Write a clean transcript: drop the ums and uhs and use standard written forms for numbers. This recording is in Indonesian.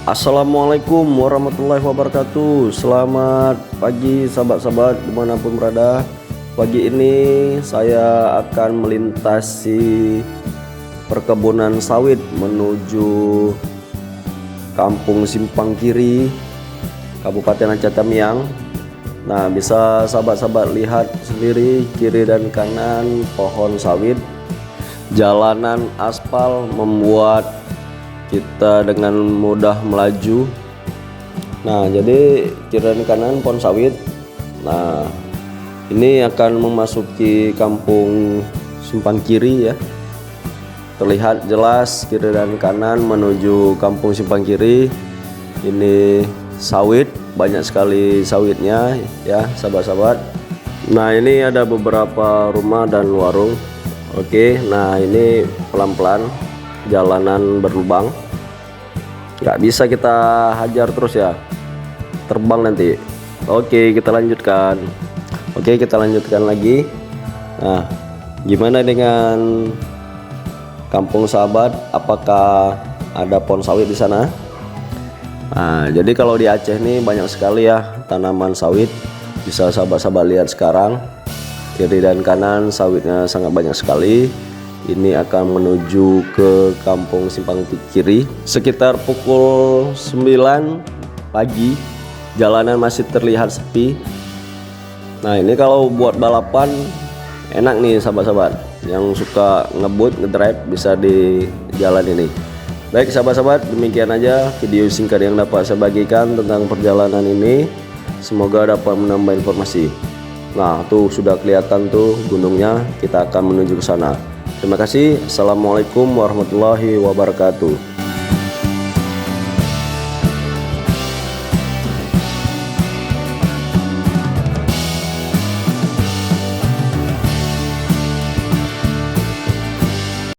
Assalamualaikum warahmatullahi wabarakatuh. Selamat pagi sahabat-sahabat dimanapun berada. Pagi ini saya akan melintasi perkebunan sawit menuju Kampung Simpang Kiri, Kabupaten Aceh Tamiang. Nah, bisa sahabat-sahabat lihat sendiri kiri dan kanan pohon sawit. Jalanan aspal membuat kita dengan mudah melaju. Nah, jadi kiri dan kanan pohon sawit. Nah, ini akan memasuki Kampung Simpang Kiri ya. Terlihat jelas kiri dan kanan menuju Kampung Simpang Kiri. Ini sawit, banyak sekali sawitnya ya sahabat-sahabat. Nah, ini ada beberapa rumah dan warung. Oke, nah ini pelan-pelan jalanan berlubang, nggak bisa kita hajar terus ya, terbang nanti. Oke, kita lanjutkan. Oke, kita lanjutkan lagi. Nah, gimana dengan kampung sahabat, apakah ada pohon sawit di sana? Nah, jadi kalau di Aceh ini banyak sekali ya tanaman sawit, bisa sahabat-sahabat lihat sekarang kiri dan kanan sawitnya sangat banyak sekali. Ini akan menuju ke Kampung Simpang Kiri sekitar pukul 9 pagi. Jalanan masih terlihat sepi. Nah, ini kalau buat balapan enak nih sahabat-sahabat. Yang suka ngebut, ngedrive bisa di jalan ini. Baik sahabat-sahabat, demikian aja video singkat yang dapat saya bagikan tentang perjalanan ini. Semoga dapat menambah informasi. Nah, tuh sudah kelihatan tuh gunungnya. Kita akan menuju ke sana. Terima kasih. Assalamualaikum warahmatullahi wabarakatuh.